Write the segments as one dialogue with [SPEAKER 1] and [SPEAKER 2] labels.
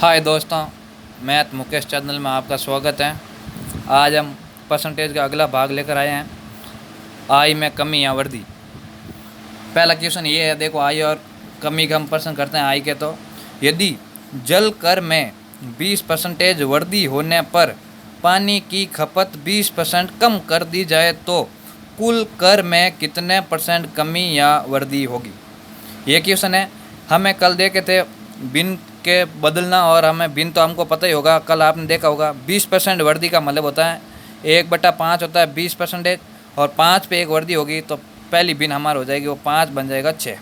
[SPEAKER 1] हाय दोस्तों, math Mukesh channel में आपका स्वागत है। आज हम परसेंटेज का अगला भाग लेकर आए हैं, आई में कमी या वृद्धि। पहला क्वेश्चन ये है, देखो आई और कमी का हम प्रश्न करते हैं आई के। तो यदि जल कर में 20% वृद्धि होने पर पानी की खपत 20% कम कर दी जाए तो कुल कर में कितने % कमी या वृद्धि होगी। ये क्वेश्चन है। हमें कल देखे थे बिन के बदलना, और हमें बिन तो हमको पता ही होगा, कल आपने देखा होगा 20% वृद्धि का मतलब होता है 1/5 होता है 20%, और 5 पे एक वृद्धि होगी तो पहली बिन हमारी हो जाएगी, वो 5 बन जाएगा 6।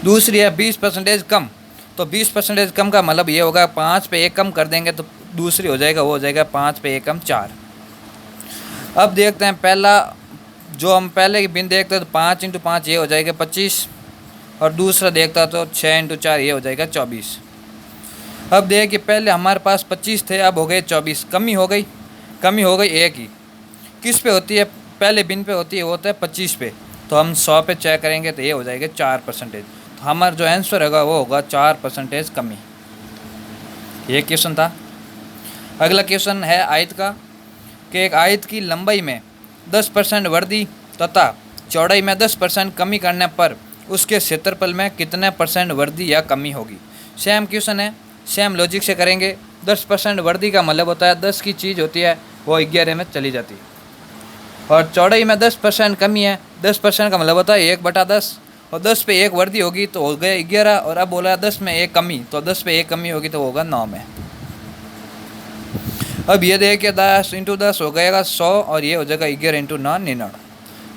[SPEAKER 1] दूसरी है 20% कम, तो 20% कम का मतलब ये होगा 5 पे एक कम कर देंगे तो दूसरी हो जाएगा, वो हो जाएगा 5 पे एक कम 4। अब देखते हैं पहला, जो हम पहले की बिन देखते हैं तो 5 × 5 ये हो जाएगा 25, और दूसरा देखता तो 6 × 4 ये हो जाएगा 24। अब देखिए पहले हमारे पास 25 थे, अब हो गए 24। कमी हो गई एक ही। किस पे होती है? पहले बिन पे होती है, वो होता है 25 पे। तो हम 100 पे चेक करेंगे तो ये हो जाएगा 4%। तो हमारा जो आंसर होगा वो होगा 4% कमी। ये क्वेश्चन था। अगला क्वेश्चन है आयत का, कि एक आयत की लंबाई में 10% वृद्धि तथा चौड़ाई में 10% कमी करने पर उसके क्षेत्रफल में कितने % वृद्धि या कमी होगी। सेम क्वेश्चन है, सेम लॉजिक से करेंगे। 10% वृद्धि का मतलब होता है 10 की चीज़ होती है वो 11 में चली जाती है, और चौड़ाई में 10% कमी है। 10% का मतलब होता है 1/10, और 10 पे एक वृद्धि होगी तो हो गया 11, और अब बोला 10 में एक कमी, तो 10 पे एक कमी होगी तो होगा 9 में। अब ये देखिए 10 × 10 हो गएगा 100, और ये हो जाएगा 11 × 9 99।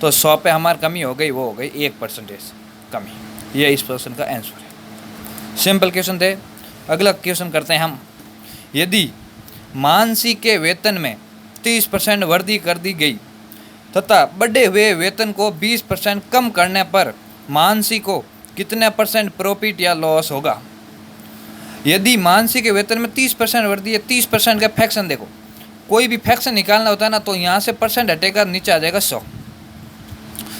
[SPEAKER 1] तो 100 पे हमारी कमी हो गई, वो हो गई 1% कमी। ये इस क्वेश्चन का आंसर है। सिंपल क्वेश्चन थे। अगला क्वेश्चन करते हैं हम। यदि मानसी के वेतन में 30% वृद्धि कर दी गई तथा बढ़े हुए वेतन को 20% कम करने पर मानसी को कितने % प्रॉफिट या लॉस होगा। यदि मानसी के वेतन में 30% वृद्धि है, 30% का फ्रैक्शन, देखो कोई भी फ्रैक्शन निकालना होता है ना, तो यहाँ से परसेंट हटेगा, नीचे आ जाएगा 100।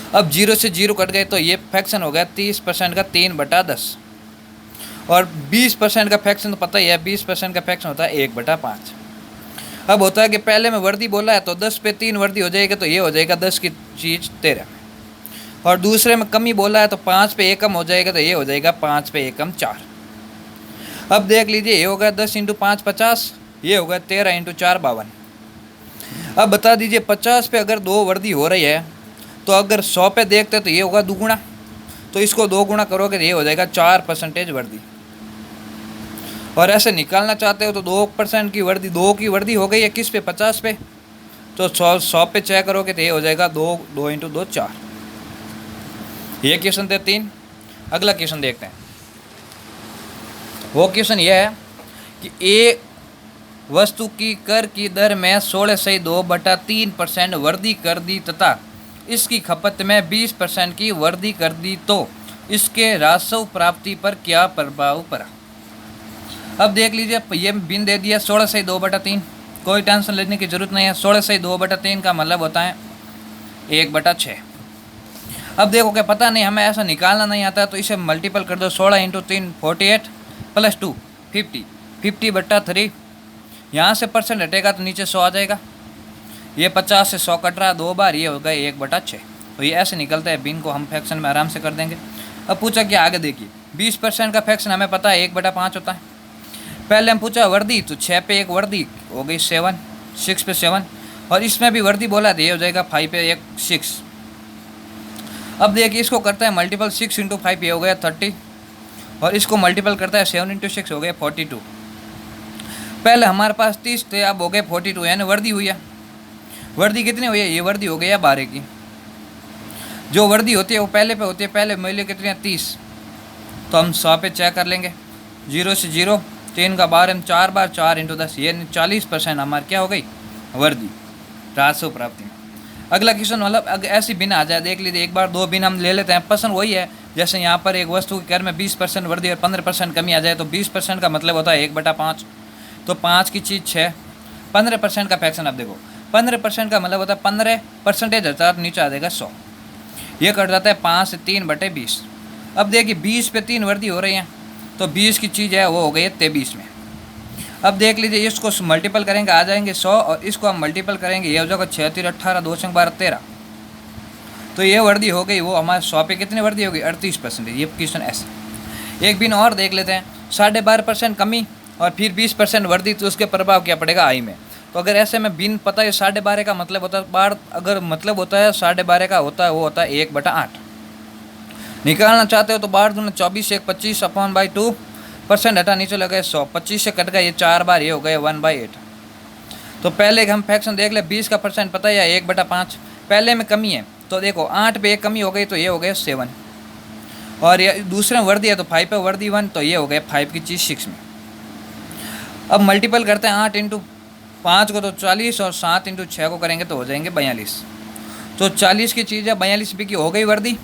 [SPEAKER 1] अब 0 से 0 कट गए तो ये फ्रैक्शन हो गया 30% का 3/10, और 20% का फ्रैक्शन तो पता ही है, 20% का फ्रैक्शन होता है 1/5। अब होता है कि पहले में वृद्धि बोला है तो 10 पे 3 वृद्धि हो जाएगा, तो ये हो जाएगा 10 की चीज़ 13, और दूसरे में कमी बोला है तो 5 पे एक कम हो जाएगा, तो ये हो जाएगा 5 पे एक कम 4। अब देख लीजिए, ये होगा 10 × 5 50, ये होगा 13 × 4 52। अब बता दीजिए 50 पे अगर 2 वृद्धि हो रही है, तो अगर 100 पे देखते तो ये होगा 2 गुना, तो इसको 2 गुना करोगे तो ये हो जाएगा 4% वृद्धि। और ऐसे निकालना चाहते हो तो 2% की वृद्धि, 2 की वृद्धि हो गई है किस पे? 50 पे। तो 100 पे चेक करोगे तो ये हो जाएगा 2 × 2 4। ये क्वेश्चन थे 3। अगला क्वेश्चन देखते हैं। वो क्वेश्चन ये है कि एक वस्तु की कर की दर में 16.2/3% वृद्धि कर दी तथा इसकी खपत में 20% की वृद्धि कर दी, तो इसके राजस्व प्राप्ति पर क्या प्रभाव पड़ा। अब देख लीजिए, ये बिन दे दिया 16/2/3, कोई टेंशन लेने की जरूरत नहीं है। 16/2/3 का मतलब होता है 1/6। अब देखो क्या पता नहीं, हमें ऐसा निकालना नहीं आता, तो इसे मल्टीपल कर दो। 16 × 3 48 + 2 50, 50/3। यहाँ से परसेंट हटेगा तो नीचे 100 आ जाएगा। ये 50 से 100 कट रहा है 2 बार, ये हो गए 1/6। तो ये ऐसे निकलता है। बिन को हम फ्रैक्शन में आराम से कर देंगे। अब पूछा कि आगे देखिए, 20% का फ्रैक्शन हमें पता है 1/5 होता है। पहले हम पूछा वृद्धि, तो 6 पे एक वृद्धि हो गई 7, 6 पे 7, और इसमें भी वृद्धि बोला तो ये हो जाएगा 5 पे एक 6। अब देखिए इसको करता है मल्टीपल, 6 × 5 ये हो गया 30, और इसको मल्टीपल करता है 7 × 6 हो गया 42। पहले हमारे पास 30 थे, अब हो गए 42, यानी वृद्धि हुई है। वृद्धि कितनी हुई है? ये वृद्धि हो गई है 12 की। जो वृद्धि होती है वो पहले पे होती है, पहले मूल्य कितनी है 30, तो हम 100 पे चेक कर लेंगे। 0 से 0, 3 का 12, 4 बार 4 × 10, ये 40% हमारी क्या हो गई? वृद्धि राजस्व प्राप्ति में। अगला क्वेश्चन मतलब ऐसी बिन आ जाए, देख लीजिए एक बार 2 बिन हम ले लेते हैं। पसंद वही है, जैसे यहाँ पर एक वस्तु की कर में 20% वृद्धि और 15% कमी आ जाए, तो 20% का मतलब होता है 1/5, तो 5 की चीज़ 6। 15% का फ्रैक्शन, अब देखो 15% का मतलब होता है 15% हज़ार, नीचे आ जाएगा 100। ये कट जाता है 5 से 3/20। अब देखिए 20 पे 3 वृद्धि हो रही है, तो 20 की चीज़ है वो हो गई है 23 में। अब देख लीजिए, इसको मल्टीपल करेंगे आ जाएंगे 100, और इसको हम मल्टीपल करेंगे ये हो जाएगा 36, 18, 2 12, 13। तो ये वर्दी हो गई वो हमारे 100 पे कितनी वर्दी होगी 38%। ये क्वेश्चन ऐसे। एक बिन और देख लेते हैं, 12.5% कमी और फिर 20% वर्दी, तो उसके प्रभाव क्या पड़ेगा आई में। तो अगर ऐसे में बिन पता है 12.5 का मतलब होता है बार, अगर मतलब होता है 12.5 का होता है वो होता है 1/8। निकालना चाहते हो तो बार दूना 24 1 25 अपॉन बाई 2% हटा नीचे लगे 100, 25 से कट गया ये 4 बार, ये हो गए 1/8। तो पहले हम फ्रैक्शन देख ले, 20 का परसेंट पता है या 1/5, पहले में कमी है तो देखो 8 पे 1 कमी हो गई तो ये हो गया 7, और ये दूसरे में वर्दी है तो 5 पे वर्दी 1, तो ये हो गया 5 की चीज़ 6 में। अब मल्टीपल करते हैं 8 इंटू 5 को तो 40, और 7 इंटू 6 को करेंगे तो हो जाएंगे 42। तो 40 की चीज़ है 42 रुपये की हो गई वर्दी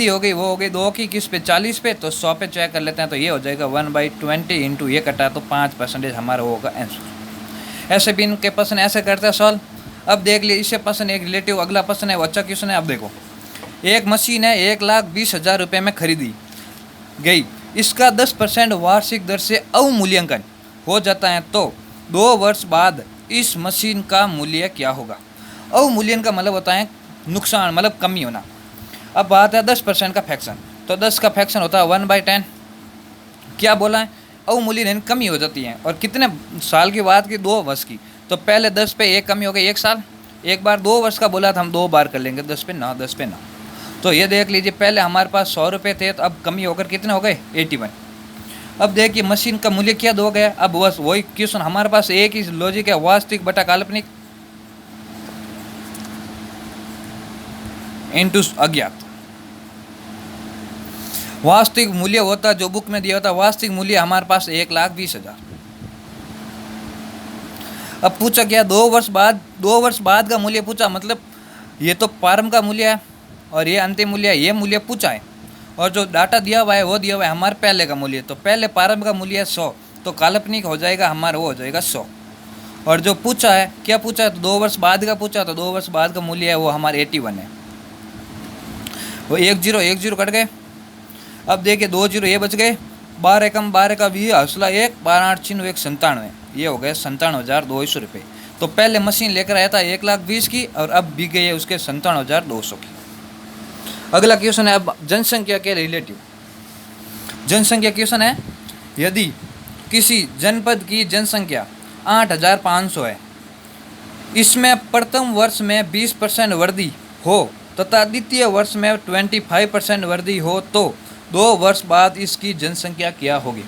[SPEAKER 1] हो गई, वो हो गई 2 की किस पे 40 पे, तो 100 पे चेक कर लेते हैं तो ये हो जाएगा 1/20 इंटू ये कटा तो 5% हमारा होगा आंसर। ऐसे भी इनके पर्सन ऐसे करते हैं सॉल्व। अब देख लीजिए इससे पर्सन एक रिलेटिव अगला पर्सन है वो अच्छा क्वेश्चन है। अब देखो, एक मशीन है 1,20,000 रुपये में खरीदी गई, इसका 10% वार्षिक दर से अवमूल्यांकन हो जाता है, तो 2 वर्ष बाद इस मशीन का मूल्य क्या होगा। अवमूल्यन का मतलब होता है नुकसान, मतलब कमी होना। अब बात है 10% का फ्रैक्शन, तो 10 का फ्रैक्शन होता है 1/10। क्या बोला है अवमूल्यन कमी हो जाती है, और कितने साल की बात की 2 वर्ष की, तो पहले 10 पे 1 कमी हो गई 1 साल, एक बार 2 वर्ष का बोला था हम 2 बार कर लेंगे 10 पे ना। तो ये देख लीजिए पहले हमारे पास 100 रुपये थे, तो अब कमी होकर कितने हो गए 81। अब देखिए मशीन का मूल्य क्या दो गया। अब बस वही क्वेश्चन हमारे पास एक ही लॉजिक है, वास्तविक बटा काल्पनिक इंटू अज्ञात। वास्तविक मूल्य होता जो बुक में दिया होता, वास्तविक मूल्य हमारे पास 1,20,000। अब पूछा क्या 2 वर्ष बाद का मूल्य पूछा, मतलब ये तो प्रारंभ का मूल्य है और ये अंतिम मूल्य है, ये मूल्य पूछा है, और जो डाटा दिया हुआ है वो दिया हुआ है हमारे पहले का मूल्य। तो पहले प्रारंभ का मूल्य है 100, तो काल्पनिक हो जाएगा हमारा वो हो जाएगा 100, और जो पूछा है क्या पूछा है तो 2 वर्ष बाद का पूछा, तो 2 वर्ष बाद का मूल्य है वो हमारे 81 है। वो 1 0 कट गए। अब देखिए 2 0 ये बच गए, 12 कम 12 का 20 हौसला 1, 12 8 1 97, ये हो गए 97,200 रुपये। तो पहले मशीन लेकर आया था 1,20,000 की, और अब बिक गई है उसके 97,200 की। अगला क्वेश्चन है अब जनसंख्या के रिलेटिव। जनसंख्या क्वेश्चन है, यदि किसी जनपद की जनसंख्या 8,500 है, इसमें प्रथम वर्ष में 20% वृद्धि हो तथा द्वितीय वर्ष में 25% वृद्धि हो, तो 2 वर्ष बाद इसकी जनसंख्या क्या होगी।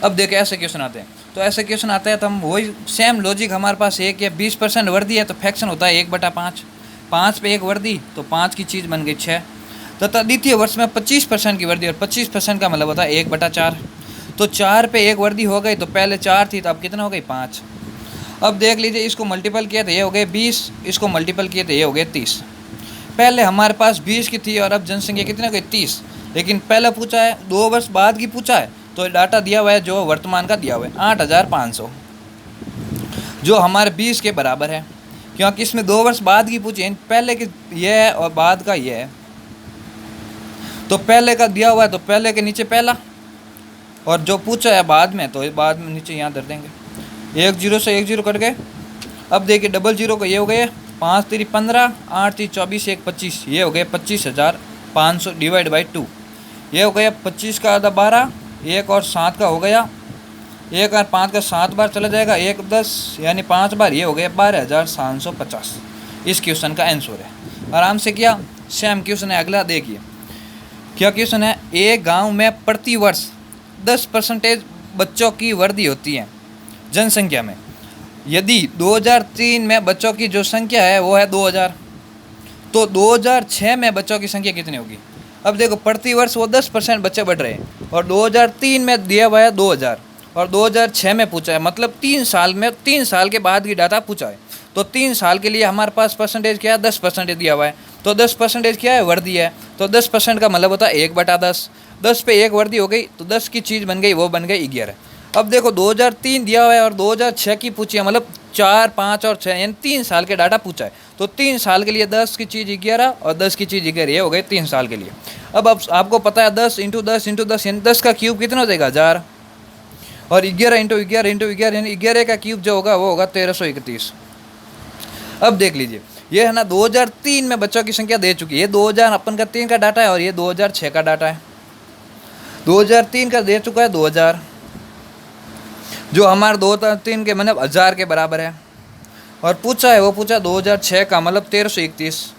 [SPEAKER 1] अब देखें ऐसे क्वेश्चन आते हैं, तो ऐसे क्वेश्चन आता है तो हम वही सेम लॉजिक हमारे पास एक है, 20% वृद्धि है तो फ्रैक्शन होता है 1/5, 5 पे 1 वृद्धि तो 5 की चीज़ बन गई 6, तथा द्वितीय वर्ष में 25% की वृद्धि, और 25% का मतलब होता है 1/4। तो 4 पे 1 वृद्धि हो गई, तो पहले 4 थी तो अब कितना हो गई 5। अब देख लीजिए इसको मल्टीपल किया तो ये हो गए 20, इसको मल्टीपल किए तो ये हो गए 30। पहले हमारे पास 20 की थी और अब जनसंख्या कितनी हो गई 30, लेकिन पहले पूछा है 2 वर्ष बाद की पूछा है, तो डाटा दिया हुआ है जो वर्तमान का दिया हुआ है 8,500, जो हमारे 20 के बराबर है, क्योंकि इसमें 2 वर्ष बाद की पूछी है, पहले की ये है और बाद का ये है। तो पहले का दिया हुआ है तो पहले के नीचे पहला, और जो पूछा है बाद में तो बाद में नीचे यहाँ धर देंगे। 1 0 से 1 0 कट गए। अब देखिए 00 को ये हो गए 5 3 15, 8 3 24 1 25, ये हो गए 25,500 डिवाइड बाई 2, ये हो गया 25 का आधा 12, 1 और 7 का हो गया 1 और 5 का 7 बार चला जाएगा, 1 10 यानी 5 बार, ये हो गया 12,750। इस क्वेश्चन का आंसर है। आराम से किया। सेम क्वेश्चन है अगला, देखिए क्या क्वेश्चन है। एक गांव में प्रति वर्ष 10% बच्चों की वृद्धि होती है जनसंख्या में, यदि 2003 में बच्चों की जो संख्या है वो है 2000, तो 2006 में बच्चों की संख्या कितनी होगी। अब देखो प्रति वर्ष वो 10% बच्चे बढ़ रहे हैं, और 2003 में दिया हुआ है 2000 और 2006 में पूछा है, मतलब 3 साल में 3 साल के बाद की डाटा पूछा है। तो 3 साल के लिए हमारे पास परसेंटेज क्या है 10% दिया हुआ है, तो 10% क्या है वृद्धि है, तो 10% का मतलब होता है 1/10, 10 पे 1 वृद्धि हो गई तो 10 की चीज़ बन गई वो बन गई 11। अब देखो 2003 दिया हुआ है और 2006 की पूछी है, मतलब 4, 5 और 6 यानी 3 साल के डाटा पूछा है। तो 3 साल के लिए 10 की चीज़ 11 और 10 की चीज़ 11, ये हो गए 3 साल के लिए। अब आपको पता है 10 × 10 × 10 यानी 10 का क्यूब कितना हो जाएगा 1000, और 11 × 11 × 11 यानी 11 का क्यूब जो होगा वो होगा 1331। अब देख लीजिए ये है ना 2003 में बच्चों की संख्या दे चुकी है। 2003 का डाटा है और ये 2006 का डाटा है। 2003 का दे चुका है 2000, जो हमारे 2003 के मतलब 1000 के बराबर है, और पूछा है वो पूछा 2006 का मतलब 1331।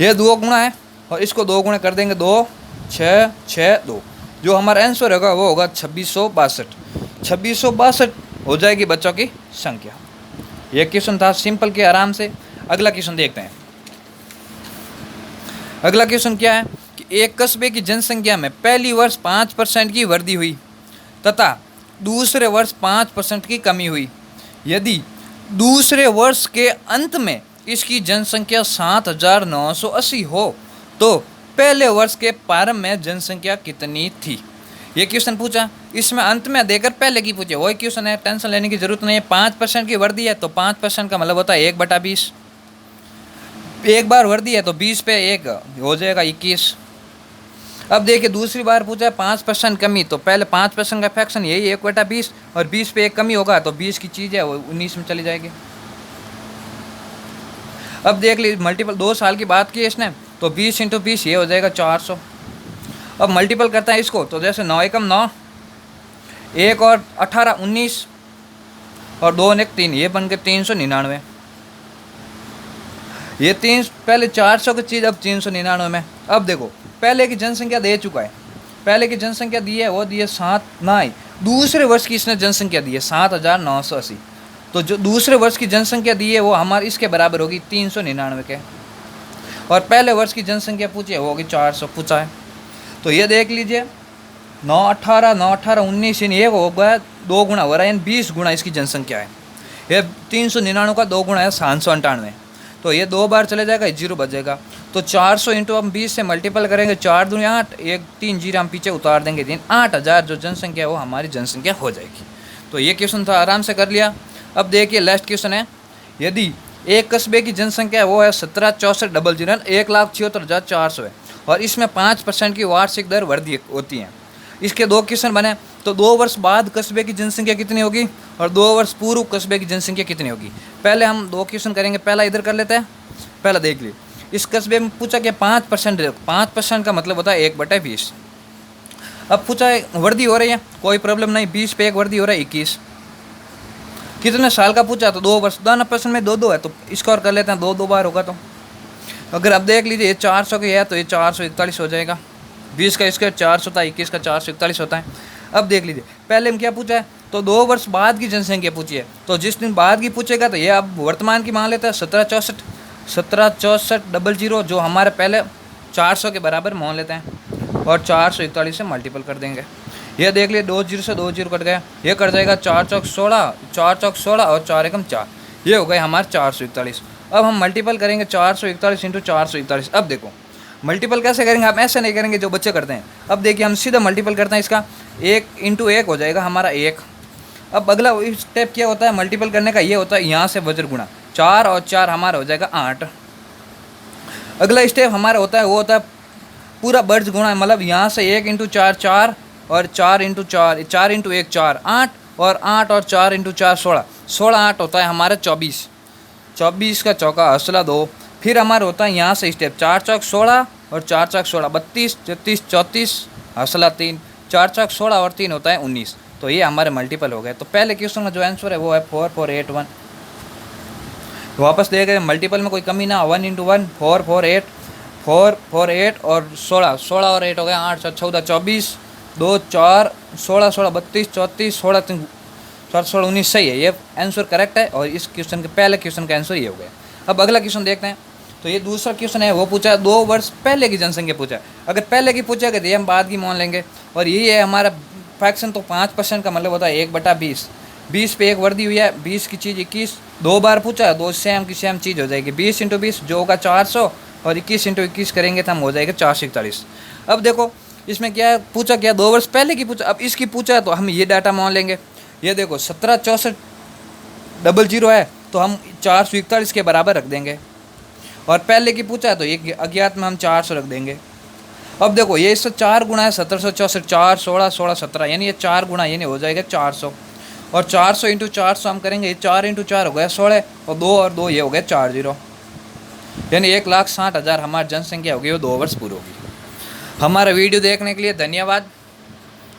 [SPEAKER 1] ये 2 गुणा है और इसको 2 गुणे कर देंगे 2, 6, 6, 2, जो हमारा आंसर होगा वो होगा 2662। 2662 हो जाएगी बच्चों की संख्या। ये क्वेश्चन था सिंपल के आराम से। अगला क्वेश्चन देखते हैं। अगला क्वेश्चन क्या है कि एक कस्बे की जनसंख्या में पहली वर्ष 5% की वृद्धि हुई तथा दूसरे वर्ष 5% की कमी हुई। यदि दूसरे वर्ष के अंत में इसकी जनसंख्या 7980 हो तो पहले वर्ष के प्रारंभ में जनसंख्या कितनी थी। ये क्वेश्चन पूछा, इसमें अंत में देकर पहले की पूछे, वही क्वेश्चन है, टेंशन लेने की जरूरत नहीं है। 5% की वृद्धि है तो 5% का मतलब होता है 1/20। एक बार वृद्धि है तो 20 पे 1 हो जाएगा 21। अब देखिए दूसरी बार पूछा है 5% कमी, तो पहले 5% का फ्रैक्शन यही 1/20 और 20 पे 1 कमी होगा तो 20 की चीज़ है वो 19 में चली जाएगी। अब देख लीजिए मल्टीपल 2 साल की बात की इसने, तो 20 × 20 ये हो जाएगा 400। अब मल्टीपल करता है इसको, तो जैसे 9 एकम 9, 1 और 18 19 और 2 और 1 3, ये बन के 399। ये 3 पहले 400 की चीज़ अब 399 में। अब देखो पहले की जनसंख्या दे चुका है, पहले की जनसंख्या दी है वो दी है 7 नहीं, दूसरे वर्ष की इसने जनसंख्या दी है 7980। तो जो दूसरे वर्ष की जनसंख्या दी है वो हमारे इसके बराबर होगी 399 के, और पहले वर्ष की जनसंख्या पूछी है वो होगी 400 पूछा है। तो ये देख लीजिए 9 18 9 18 19 इन, ये हो गया 2 गुना हो रहा है यानी 20 गुना इसकी जनसंख्या है। ये 399 का 2 गुना है 798, तो ये 2 बार चले जाएगा 0 बचेगा। तो 400 × हम 20 से मल्टीपल करेंगे, 4 दूनी 8, 1 3 0 हम पीछे उतार देंगे 3, 8000 जो जनसंख्या है वो हमारी जनसंख्या हो जाएगी। तो ये क्वेश्चन था, आराम से कर लिया। अब देखिए लास्ट क्वेश्चन है, यदि एक कस्बे की जनसंख्या वो है 1764,000 1,76,400 है और इसमें 5% की वार्षिक दर वृद्धि होती है। इसके 2 क्वेश्चन बने, तो 2 वर्ष बाद कस्बे की जनसंख्या कितनी होगी और 2 वर्ष पूर्व कस्बे की जनसंख्या कितनी होगी। पहले हम 2 क्वेश्चन करेंगे, पहला इधर कर लेते हैं। पहला देख लीजिए, इस कस्बे में पूछा कि 5% का मतलब होता है 1/20। अब पूछा है वृद्धि हो रही है, कोई प्रॉब्लम नहीं, 20 पे 1 वृद्धि हो रहा है 21। कितने साल का पूछा तो 2 वर्ष, 2% में 2 है तो इसका और कर लेते हैं, 2 बार होगा। तो अगर अब देख लीजिए ये 400 की है तो ये 441 हो जाएगा। 20 का इसका 400 था, 21 का 441 होता है। अब देख लीजिए पहले हम क्या पूछा है, तो 2 वर्ष बाद की जनसंख्या पूछी है, तो जिस दिन बाद की पूछेगा तो ये अब वर्तमान की मान लेता है 1764,000 जो हमारे पहले 400 के बराबर मान लेते हैं और 441 से मल्टीपल कर देंगे। ये देख लिए 2 0 से 2 0 कट गया, ये कट जाएगा 4 चौक 16, 4 चौक 16 और 4 एकम 4, ये हो गए हमारे 441। अब हम मल्टीपल करेंगे 441 × 441। अब देखो मल्टीपल कैसे करेंगे, आप ऐसे नहीं करेंगे जो बच्चे करते हैं। अब देखिए हम सीधा मल्टीपल करते हैं, इसका 1 × 1 हो जाएगा हमारा 1। अब अगला स्टेप क्या होता है मल्टीपल करने का, ये होता है यहाँ से वज्र गुणा, 4 और 4 हमारा हो जाएगा 8। अगला स्टेप हमारा होता है वो होता है पूरा वर्ज गुणा, मतलब यहाँ से 1 × 4 4 और 4 × 4 4 × 1 4 8 और 8 और 4 × 4 16, 16 8 होता है हमारा 24, 24 का चौका हौसला 2। फिर हमारा होता है यहाँ से स्टेप 4 चौक 16 और 4 चौक 16 32 33 34 हौसला 3, 4 चौक 16 और 3 होता है 19। तो ये हमारे मल्टीपल हो गए। तो पहले क्वेश्चन का जो आंसर है वो है 4481। वापस देख रहे हैं मल्टीपल में कोई कमी ना, 1 × 1 4 4 8 4 4 8 और 16 16 और 8 हो गए 8 14 24 2 4 16 16 32 34 16 3 16 19 सही है, ये आंसर करेक्ट है। और इस क्वेश्चन के पहले क्वेश्चन का आंसर ये हो गया। अब अगला क्वेश्चन देखते हैं। तो ये दूसरा क्वेश्चन है, वो पूछा 2 वर्ष पहले की जनसंख्या पूछा है। अगर पहले की पूछेगा तो ये हम बाद की मान लेंगे, और ये है हमारा फ्रैक्शन, तो 5% का मतलब होता है 1/20। 20 पे 1 वृद्धि हुई है, 20 की चीज़ 21, 2 बार पूछा है, 2 सेम की सेम चीज़ हो जाएगी। 20 × 20 जो होगा 400 और 21 × 21 करेंगे तो हम हो जाएगा 441। अब देखो इसमें क्या है, पूछा क्या 2 वर्ष पहले की पूछा, अब इसकी पूछा है तो हम ये डाटा मान लेंगे। ये देखो 176400 है तो हम 441 के बराबर रख देंगे, और पहले की पूछा है तो ये अज्ञात में हम 400 रख देंगे। अब देखो ये इससे 4 गुना है 1764, 4 16 16 17, यानी ये 4 गुना यानी हो जाएगा 400, और 400 इंटू 400 हम करेंगे, ये 4 इंटू 4 हो गया 16, और 2 ये हो गया 40, यानी 1,60,000 हमारी जनसंख्या होगी वो 2 वर्ष पूरी होगी। हमारा वीडियो देखने के लिए धन्यवाद।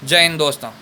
[SPEAKER 1] जय हिंद दोस्तों।